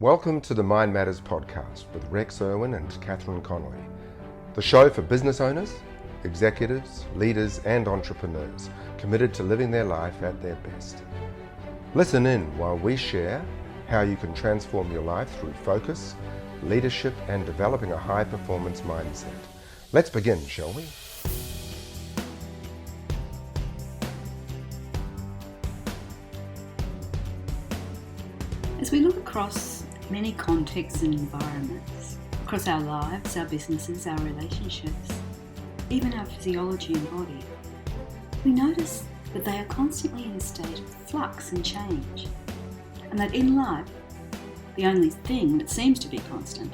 Welcome to the Mind Matters podcast with Rex Urwin and Connolly, the show for business owners, executives, leaders and entrepreneurs committed to living their life at their best. Listen in while we share how you can transform your life through focus, leadership and developing a high-performance mindset. Let's begin, shall we? As we look across many contexts and environments, across our lives, our businesses, our relationships, even our physiology and body, we notice that they are constantly in a state of flux and change, and that in life, the only thing that seems to be constant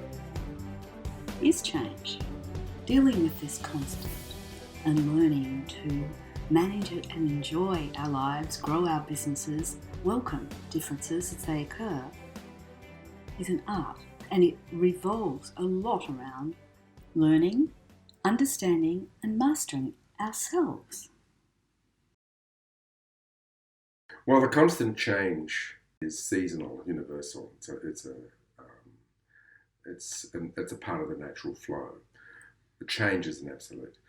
is change. Dealing with this constant and learning to manage it and enjoy our lives, grow our businesses, welcome differences as they occur, is an art, and it revolves a lot around learning, understanding and mastering ourselves. Well, the constant change is seasonal, universal. So it's a part of the natural flow. The change is an absolute.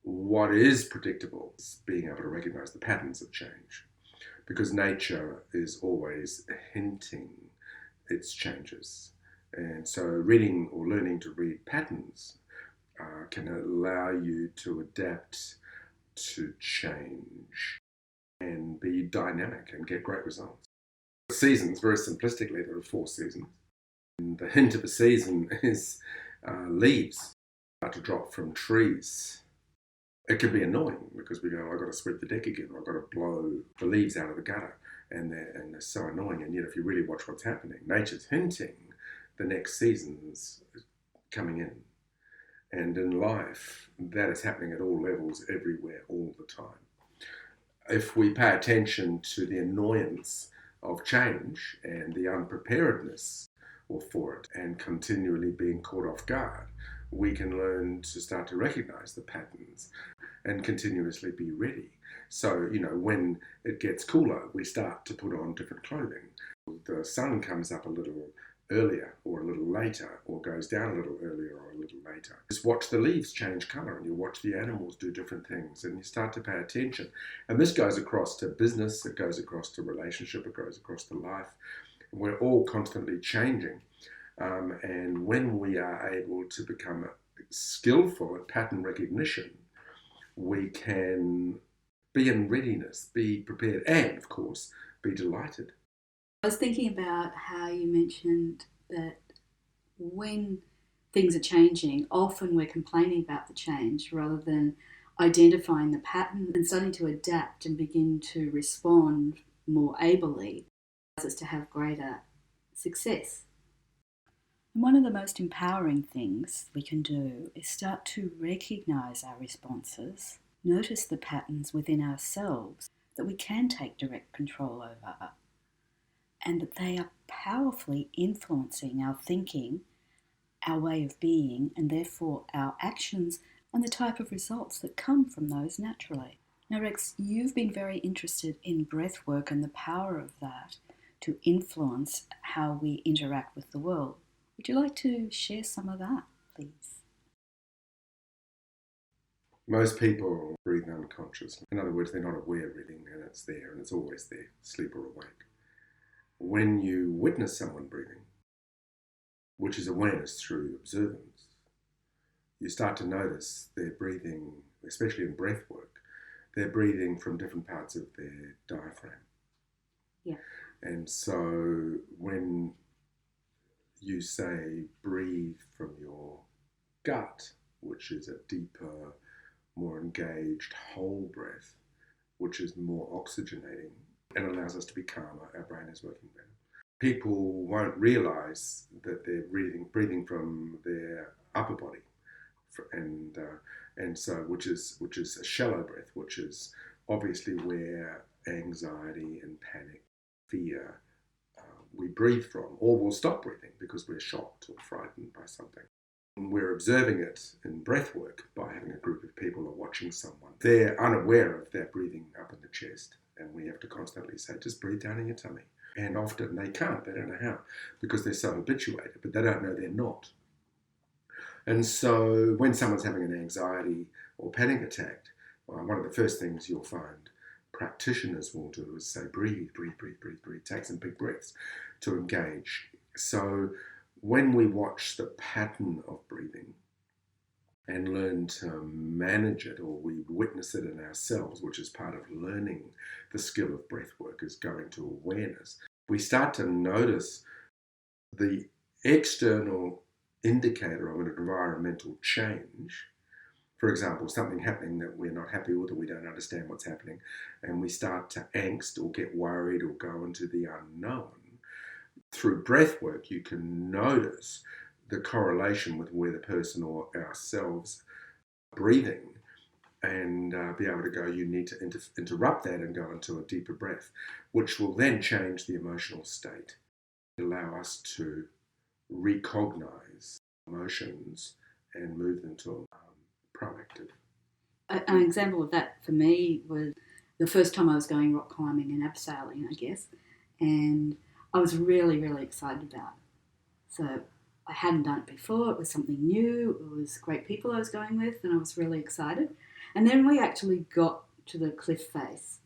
What is predictable is being able to recognize the patterns of change, because nature is always hinting its changes. And so reading or learning to read patterns can allow you to adapt to change and be dynamic and get great results. Seasons, very simplistically, there are 4 seasons. And the hint of a season is leaves start to drop from trees. It can be annoying because we go, I've got to sweep the deck again, I've got to blow the leaves out of the gutter, and they're so annoying. And yet if you really watch what's happening, nature's hinting the next season's coming in. And in life, that is happening at all levels, everywhere, all the time. If we pay attention to the annoyance of change and the unpreparedness for it and continually being caught off guard, we can learn to start to recognize the patterns and continuously be ready. So, when it gets cooler, we start to put on different clothing. The sun comes up a little earlier or a little later, or goes down a little earlier or a little later. Just watch the leaves change colour, and you watch the animals do different things, and you start to pay attention. And this goes across to business, it goes across to relationship, it goes across to life. We're all constantly changing. And when we are able to become skillful at pattern recognition, we can be in readiness, be prepared, and of course, be delighted. I was thinking about how you mentioned that when things are changing, often we're complaining about the change rather than identifying the pattern and starting to adapt and begin to respond more ably as to have greater success. And one of the most empowering things we can do is start to recognise our responses, notice the patterns within ourselves that we can take direct control over, and that they are powerfully influencing our thinking, our way of being, and therefore our actions and the type of results that come from those naturally. Now, Rex, you've been very interested in breath work and the power of that to influence how we interact with the world. Would you like to share some of that, please? Most people breathe unconsciously. In other words, they're not aware breathing, and it's there, and it's always there, asleep or awake. When you witness someone breathing, which is awareness through observance, you start to notice they're breathing, especially in breath work, they're breathing from different parts of their diaphragm. Yeah. And so when you say breathe from your gut, which is a deeper, more engaged whole breath, which is more oxygenating and allows us to be calmer, our brain is working better. People won't realise that they're breathing from their upper body, and so which is a shallow breath, which is obviously where anxiety and panic, fear, we breathe from, or we'll stop breathing because we're shocked or frightened by something. And we're observing it in breath work by having a group of people or watching someone. They're unaware of their breathing up in the chest, and we have to constantly say, just breathe down in your tummy. And often they can't, they don't know how, because they're so habituated, but they don't know they're not. And so when someone's having an anxiety or panic attack, one of the first things you'll find practitioners will do is say, breathe, breathe, breathe, breathe, breathe, take some big breaths to engage. So when we watch the pattern of breathing and learn to manage it, or we witness it in ourselves, which is part of learning the skill of breath work, is going to awareness, we start to notice the external indicator of an environmental change. For example, something happening that we're not happy with, or we don't understand what's happening, and we start to angst or get worried or go into the unknown. Through breath work, you can notice the correlation with where the person or ourselves are breathing, and be able to go, you need to interrupt that and go into a deeper breath, which will then change the emotional state, allow us to recognize emotions and move them to proactive. An example of that for me was the first time I was going rock climbing and abseiling, I guess, and I was really, really excited about it. So I hadn't done it before. It was something new. It was great people I was going with, and I was really excited. And then we actually got to the cliff face,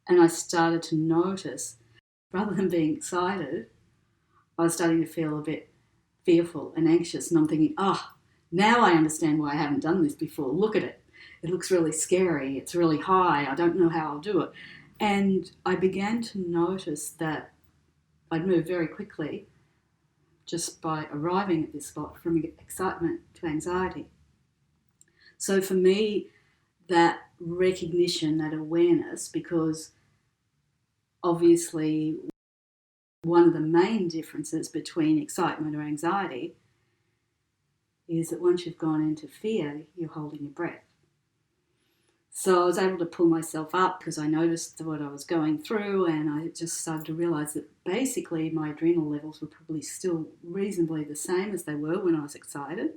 and I started to notice, rather than being excited, I was starting to feel a bit fearful and anxious, and I'm thinking, now I understand why I haven't done this before. Look at it. It looks really scary. It's really high. I don't know how I'll do it. And I began to notice that I'd move very quickly just by arriving at this spot from excitement to anxiety. So for me, that recognition, that awareness, because obviously one of the main differences between excitement or anxiety is that once you've gone into fear, you're holding your breath. So I was able to pull myself up because I noticed what I was going through, and I just started to realise that basically my adrenal levels were probably still reasonably the same as they were when I was excited.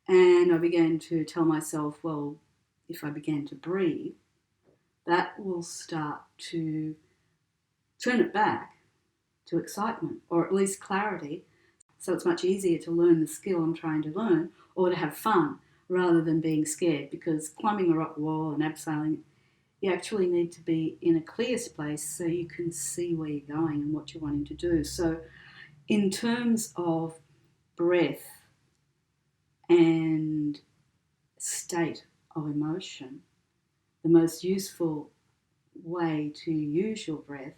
And I began to tell myself, well, if I began to breathe, that will start to turn it back to excitement, or at least clarity. So it's much easier to learn the skill I'm trying to learn, or to have fun rather than being scared, because climbing a rock wall and abseiling, you actually need to be in a clear space so you can see where you're going and what you're wanting to do. So in terms of breath and state of emotion, the most useful way to use your breath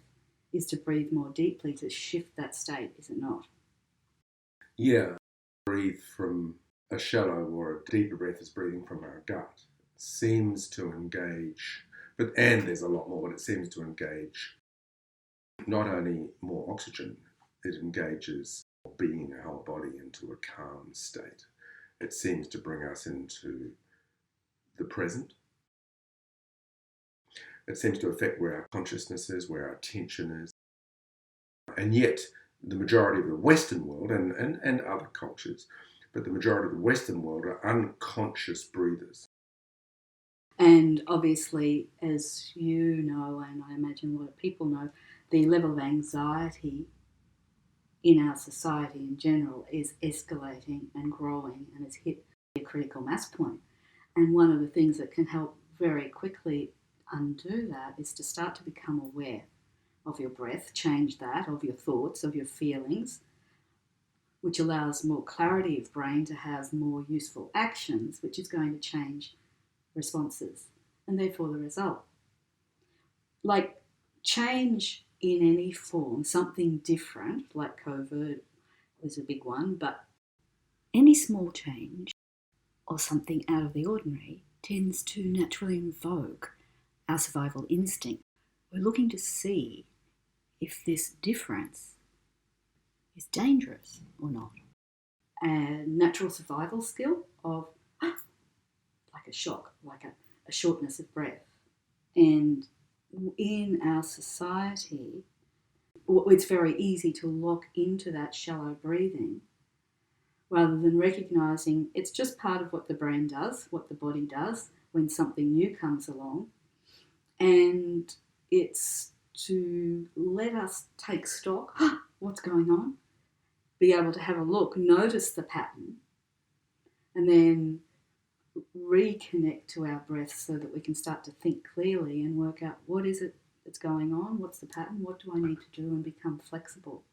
is to breathe more deeply to shift that state, is it not? Yeah, breathe from a shallow or a deeper breath is breathing from our gut. It seems to engage, and there's a lot more, but it seems to engage not only more oxygen, it engages being our whole body into a calm state. It seems to bring us into the present. It seems to affect where our consciousness is, where our attention is. And yet, the majority of the Western world and other cultures, but the majority of the Western world are unconscious breathers. And obviously, as you know, and I imagine a lot of people know, the level of anxiety in our society in general is escalating and growing and has hit a critical mass point. And one of the things that can help very quickly undo that is to start to become aware of your breath, change that, of your thoughts, of your feelings, which allows more clarity of brain to have more useful actions, which is going to change responses and therefore the result. Like change in any form, something different, like COVID was a big one, but any small change or something out of the ordinary tends to naturally invoke our survival instinct. We're looking to see if this difference is dangerous or not. A natural survival skill of like a shock, like a shortness of breath. And in our society, it's very easy to lock into that shallow breathing rather than recognising it's just part of what the brain does, what the body does when something new comes along. And it's to let us take stock, what's going on, be able to have a look, notice the pattern, and then reconnect to our breath so that we can start to think clearly and work out what is it that's going on, what's the pattern, what do I need to do, and become flexible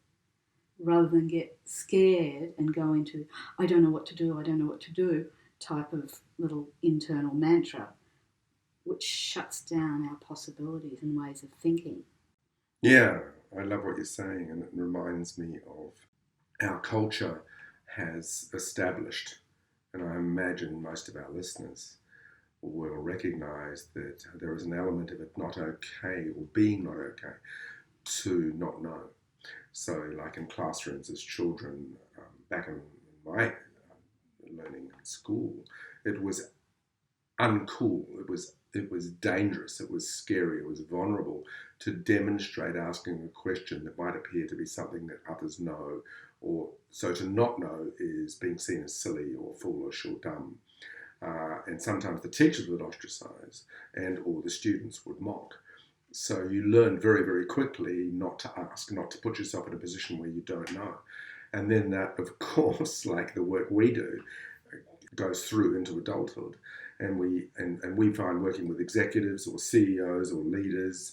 rather than get scared and go into I don't know what to do type of little internal mantra, which shuts down our possibilities and ways of thinking. Yeah, I love what you're saying, and it reminds me of our culture has established, and I imagine most of our listeners will recognise that there is an element of it not okay or being not okay to not know. So, like in classrooms as children, back in my learning in school, it was uncool. It was dangerous. It was scary. It was vulnerable to demonstrate asking a question that might appear to be something that others know, or so to not know is being seen as silly or foolish or dumb. And sometimes the teachers would ostracize, and or the students would mock. So you learn very, very quickly not to ask, not to put yourself in a position where you don't know. And then that, of course, like the work we do, goes through into adulthood. And we find working with executives or CEOs or leaders,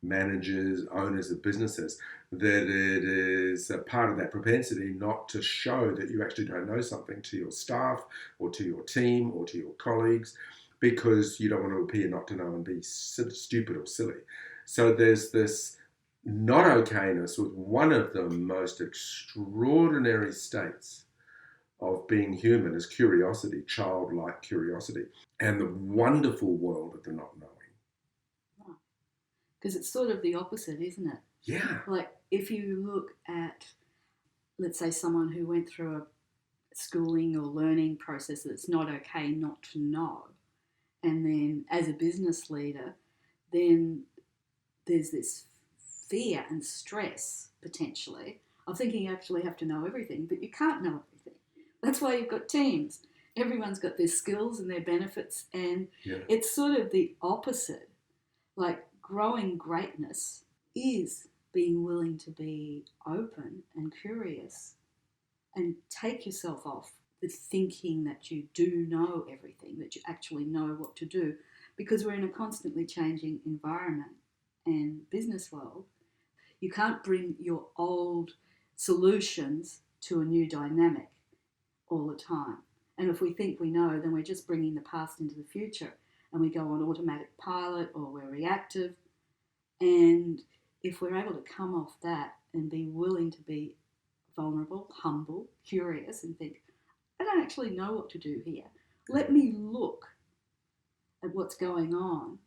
managers, owners of businesses, that it is a part of that propensity not to show that you actually don't know something to your staff or to your team or to your colleagues, because you don't want to appear not to know and be stupid or silly. So there's this not okayness with one of the most extraordinary states of being human is curiosity, childlike curiosity, and the wonderful world of the not knowing. Because it's sort of the opposite, isn't it? Yeah. Like if you look at, let's say, someone who went through a schooling or learning process that it's not okay not to know, and then as a business leader, then there's this fear and stress potentially of thinking you actually have to know everything, but you can't know everything. That's why you've got teams. Everyone's got their skills and their benefits, and it's sort of the opposite. Like growing greatness is being willing to be open and curious and take yourself off the thinking that you do know everything, that you actually know what to do, because we're in a constantly changing environment and business world. You can't bring your old solutions to a new dynamic all the time. And if we think we know, then we're just bringing the past into the future, and we go on automatic pilot or we're reactive. And if we're able to come off that and be willing to be vulnerable, humble, curious, and think, I don't actually know what to do here. Let me look at what's going on.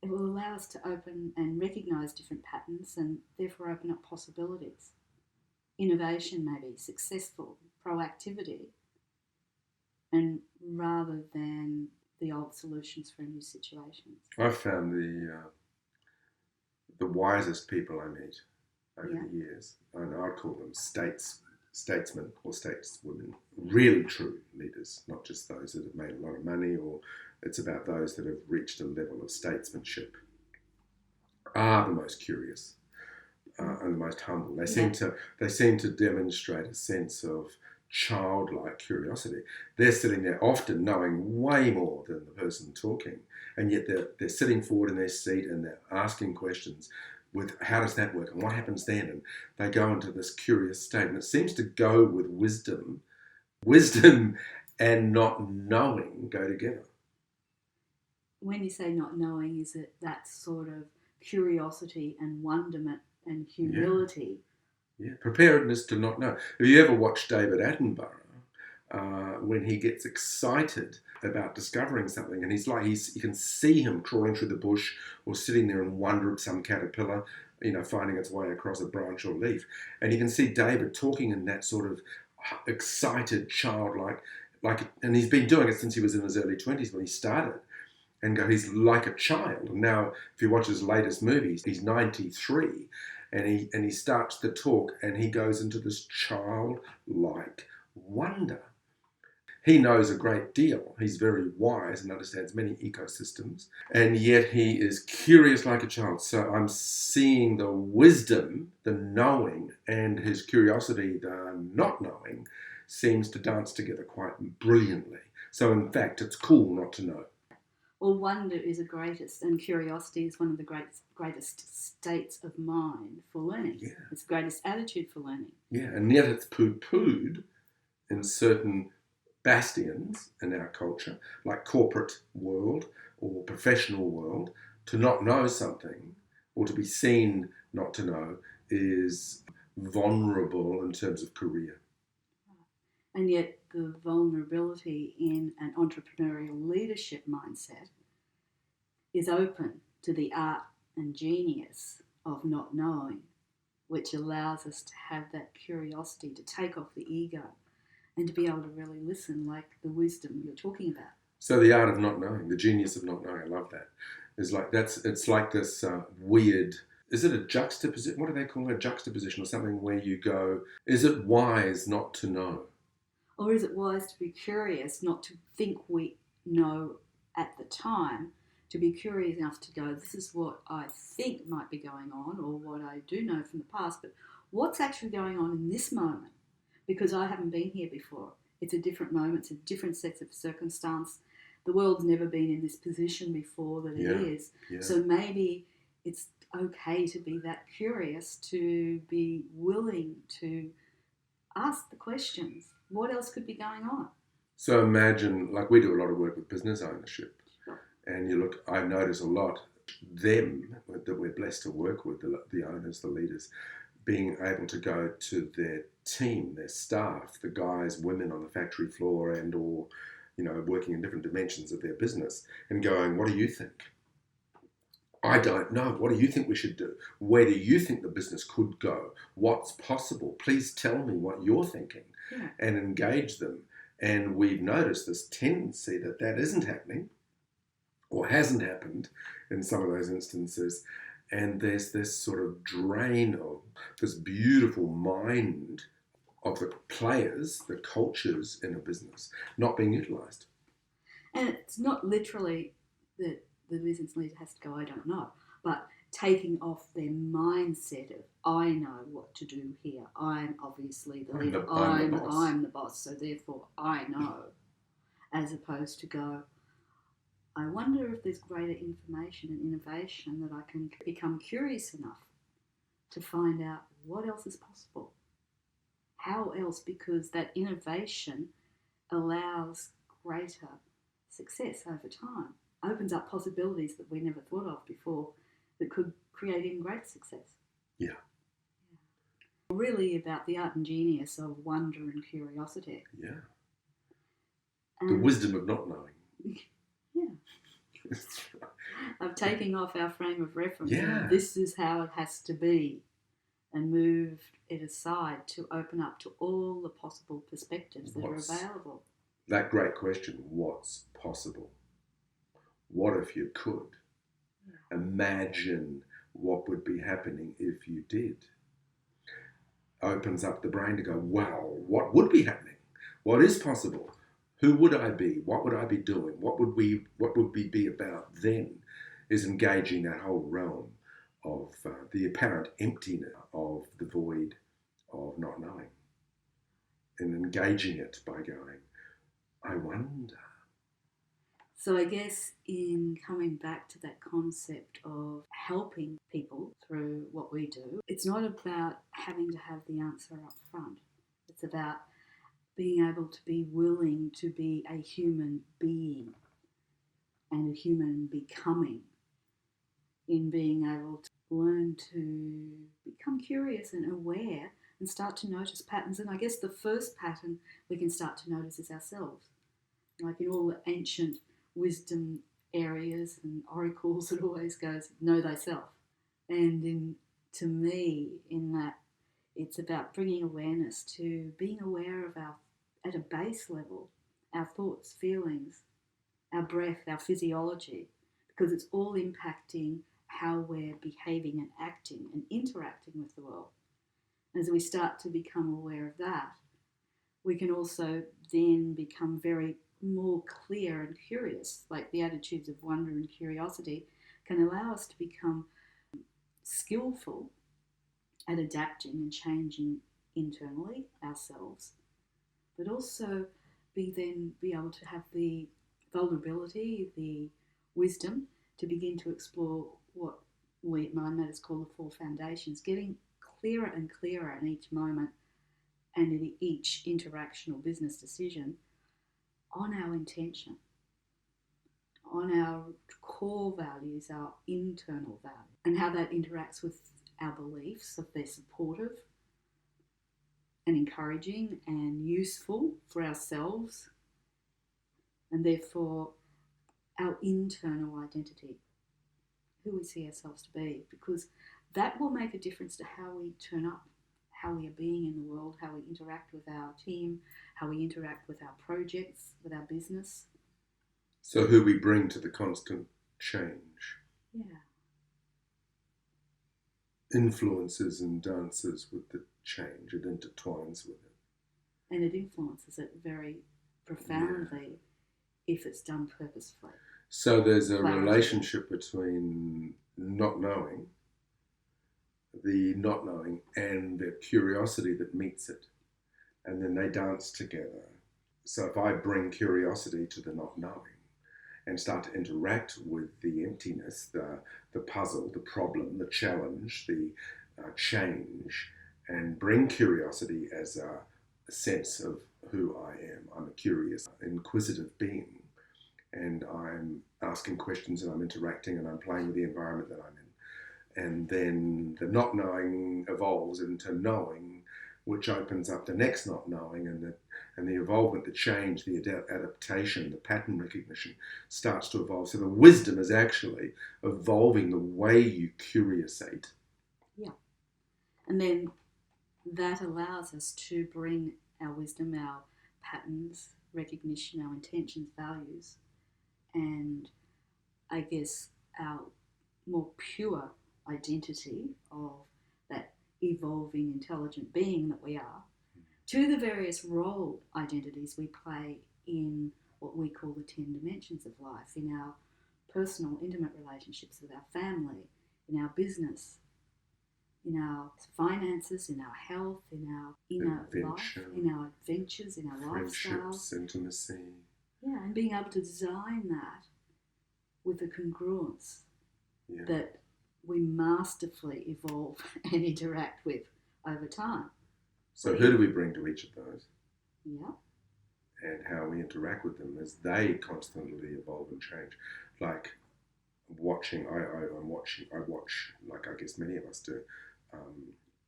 It will allow us to open and recognise different patterns and therefore open up possibilities. Innovation maybe, successful, proactivity, and rather than the old solutions for new situations. I've found the wisest people I meet over the years, and I'd call them statesmen or stateswomen, really true leaders, not just those that have made a lot of money, or it's about those that have reached a level of statesmanship, are the most curious and the most humble. They seem to demonstrate a sense of childlike curiosity. They're sitting there often knowing way more than the person talking, and yet they're sitting forward in their seat and they're asking questions with how does that work and what happens then, and they go into this curious state, and it seems to go with wisdom and not knowing go together. When you say not knowing, is it that sort of curiosity and wonderment and humility? Yeah, preparedness to not know. Have you ever watched David Attenborough when he gets excited about discovering something, and you can see him crawling through the bush or sitting there in wonder at some caterpillar, finding its way across a branch or leaf, and you can see David talking in that sort of excited, childlike, and he's been doing it since he was in his early 20s when he started. And he's like a child. And now, if you watch his latest movies, he's 93, and he starts to talk, and he goes into this childlike wonder. He knows a great deal. He's very wise and understands many ecosystems, and yet he is curious like a child. So I'm seeing the wisdom, the knowing, and his curiosity, the not knowing, seems to dance together quite brilliantly. So in fact, it's cool not to know. Well, wonder is the greatest, and curiosity is one of the greatest states of mind for learning. Yeah. It's the greatest attitude for learning. Yeah, and yet it's poo-pooed in certain bastions in our culture, like corporate world or professional world. To not know something or to be seen not to know is vulnerable in terms of career. And yet the vulnerability in an entrepreneurial leadership mindset is open to the art and genius of not knowing, which allows us to have that curiosity to take off the ego and to be able to really listen, like the wisdom you're talking about. So the art of not knowing, the genius of not knowing, I love that. It's like this weird. Is it a juxtaposition? What do they call it? A juxtaposition or something where you go, is it wise not to know? Or is it wise to be curious, not to think we know at the time, to be curious enough to go, this is what I think might be going on or what I do know from the past, but what's actually going on in this moment? Because I haven't been here before. It's a different moment, it's a different set of circumstance. The world's never been in this position before that it is. Yeah. So maybe it's okay to be that curious, to be willing to ask the questions. What else could be going on? So imagine, like we do a lot of work with business ownership, Sure. and you look, I notice a lot, them that we're blessed to work with, the owners, the leaders, being able to go to their team, their staff, the guys, women on the factory floor and or, working in different dimensions of their business and going, what do you think? I don't know. What do you think we should do? Where do you think the business could go? What's possible? Please tell me what you're thinking. Yeah. And engage them. And we've noticed this tendency that isn't happening or hasn't happened in some of those instances. And there's this sort of drain of this beautiful mind of the players, the cultures in a business, not being utilised. And it's not literally that the business leader has to go, I don't know, but taking off their mindset of, I know what to do here. I'm obviously the leader. I'm the boss, so therefore I know. As opposed to go, I wonder if there's greater information and innovation that I can become curious enough to find out what else is possible. How else? Because that innovation allows greater success over time, opens up possibilities that we never thought of before that could create even greater success. Yeah. Really about the art and genius of wonder and curiosity. Yeah. The wisdom of not knowing. Yeah. Of taking off our frame of reference. Yeah. This is how it has to be, and move it aside to open up to all the possible perspectives that are available. That great question, what's possible? What if you could? Yeah. Imagine what would be happening if you did. Opens up the brain to go, wow, what would be happening? What is possible? Who would I be? What would I be doing? What would we be about then? Is engaging that whole realm of the apparent emptiness of the void of not knowing, and engaging it by going, I wonder. So I guess in coming back to that concept of helping people through what we do, it's not about having to have the answer up front. It's about being able to be willing to be a human being and a human becoming, in being able to learn to become curious and aware and start to notice patterns. And I guess the first pattern we can start to notice is ourselves. Like in all the ancient wisdom areas and oracles, it always goes, know thyself. And to me, in that, it's about bringing awareness to being aware of at a base level, our thoughts, feelings, our breath, our physiology, because it's all impacting how we're behaving and acting and interacting with the world. As we start to become aware of that, we can also then become very more clear and curious. Like the attitudes of wonder and curiosity can allow us to become skillful at adapting and changing internally ourselves, but also be able to have the vulnerability, the wisdom to begin to explore what we Mind Matters call the four foundations, getting clearer and clearer in each moment and in each interaction or business decision on our intention, on our core values, our internal values, and how that interacts with our beliefs, if they're supportive and encouraging and useful for ourselves, and therefore our internal identity, who we see ourselves to be, because that will make a difference to how we turn up, how we are being in the world, how we interact with our team, how we interact with our projects, with our business. So who we bring to the constant change. Yeah. Influences and dances with the change. It intertwines with it. And it influences it very profoundly if it's done purposefully. So there's a Clarity. relationship between the not knowing and the curiosity that meets it. And then they dance together. So if I bring curiosity to the not knowing and start to interact with the emptiness, the puzzle, the problem, the challenge, the change, and bring curiosity as a sense of who I am. I'm a curious, inquisitive being, and I'm asking questions and I'm interacting and I'm playing with the environment that I'm in. And then the not knowing evolves into knowing, which opens up the next not knowing, and the evolvement, the change, the adaptation, the pattern recognition starts to evolve. So the wisdom is actually evolving the way you curiosate. Yeah. And then that allows us to bring our wisdom, our patterns, recognition, our intentions, values, and I guess our more pure identity of that evolving intelligent being that we are, to the various role identities we play in what we call the 10 dimensions of life, in our personal, intimate relationships with our family, in our business, in our finances, in our health, in our inner life, in our adventures, in our friendships, lifestyles. intimacy. Yeah, and being able to design that with a congruence that we masterfully evolve and interact with over time. So who do we bring to each of those? Yeah. And how we interact with them as they constantly evolve and change. Like watching, I watch, like I guess many of us do,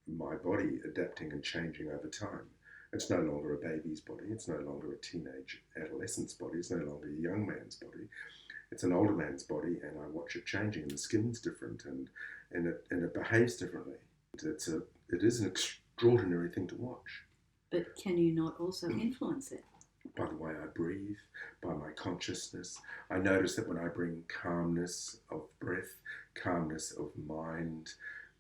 my body adapting and changing over time. It's no longer a baby's body. It's no longer a teenage adolescent's body. It's no longer a young man's body. It's an older man's body, and I watch it changing, and the skin's different, and it behaves differently. It is an extraordinary thing to watch. But can you not also influence it? By the way I breathe, by my consciousness. I notice that when I bring calmness of breath, calmness of mind,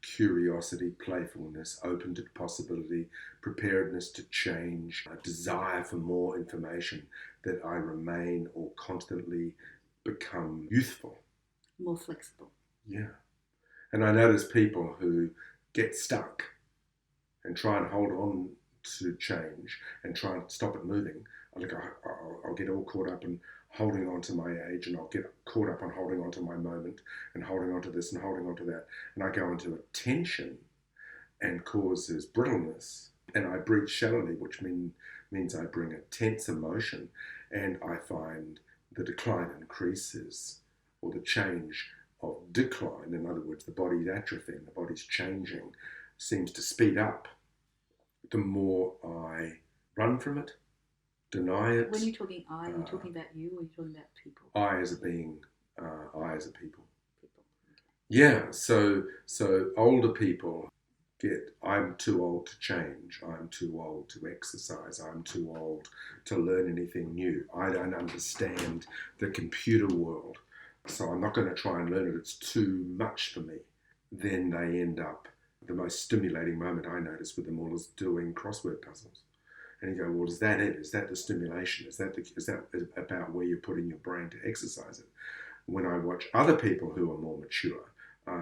curiosity, playfulness, open to possibility, preparedness to change, a desire for more information, that I remain or constantly become youthful. More flexible. Yeah. And I notice people who get stuck and try and hold on to change and try and stop it moving. I'll get all caught up in holding on to my age, and I'll get caught up on holding on to my moment and holding on to this and holding on to that. And I go into a tension and causes brittleness. And I breathe shallowly, which means I bring a tense emotion, and I find the decline increases, or the change of decline, in other words, the body's atrophying, the body's changing, seems to speed up the more I run from it, deny it. When you're talking I, are you talking about you, or are you talking about people? I as a being, I as a people. People. Okay. Yeah, so older people get, I'm too old to change, I'm too old to exercise, I'm too old to learn anything new, I don't understand the computer world, so I'm not going to try and learn it, it's too much for me. Then they end up, the most stimulating moment I notice with them all is doing crossword puzzles. And you go, well, is that it? Is that the stimulation? Is that about where you're putting your brain to exercise it? When I watch other people who are more mature,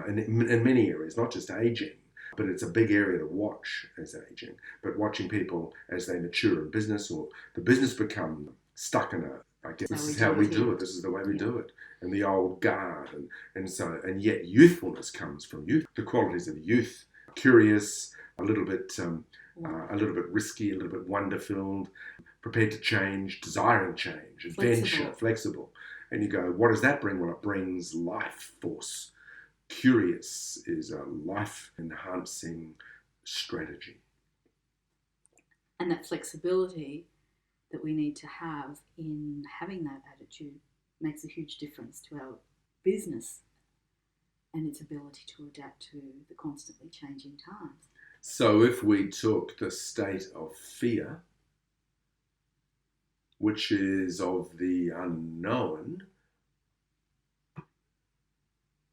in many areas, not just aging, but it's a big area to watch as aging, but watching people as they mature in business, or the business become stuck in I guess this is how we do it. This is the way we do it. And the old guard, and yet youthfulness comes from youth. The qualities of youth, curious, a little bit risky, a little bit wonder-filled, prepared to change, desiring change, adventure, flexible. And you go, what does that bring? Well, it brings life force. Curious is a life-enhancing strategy. And that flexibility that we need to have in having that attitude makes a huge difference to our business and its ability to adapt to the constantly changing times. So if we took the state of fear, which is of the unknown,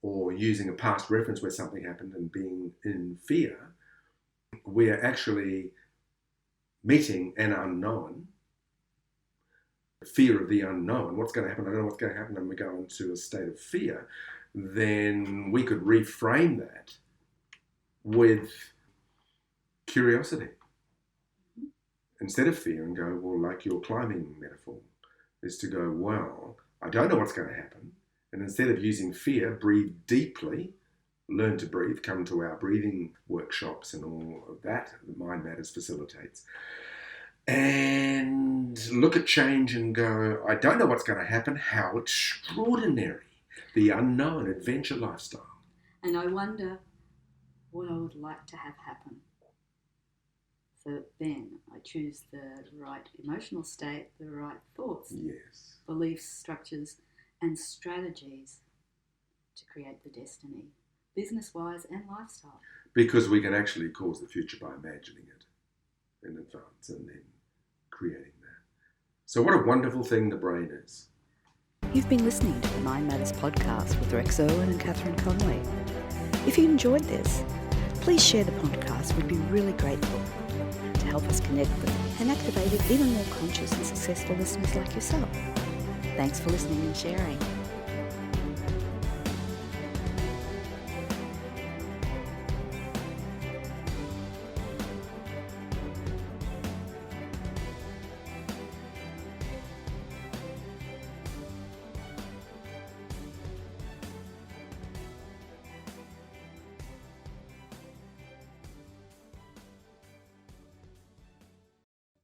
or using a past reference where something happened and being in fear, we are actually meeting an unknown, fear of the unknown. What's going to happen? I don't know what's going to happen, and we go into a state of fear. Then we could reframe that with curiosity instead of fear, and go, well, like your climbing metaphor is to go, well, I don't know what's going to happen. And instead of using fear, breathe deeply, learn to breathe, come to our breathing workshops and all of that Mind Matters facilitates. And look at change and go, I don't know what's going to happen. How extraordinary. The unknown adventure lifestyle. And I wonder what I would like to have happen. So then I choose the right emotional state, the right thoughts, yes, beliefs, structures, and strategies to create the destiny, business-wise and lifestyle. Because we can actually cause the future by imagining it in advance and then creating that. So what a wonderful thing the brain is. You've been listening to the Mind Matters podcast with Rex Urwin and Catherine Connolly. If you enjoyed this, please share the podcast. We'd be really grateful to help us connect with and activate even more conscious and successful listeners like yourself. Thanks for listening and sharing.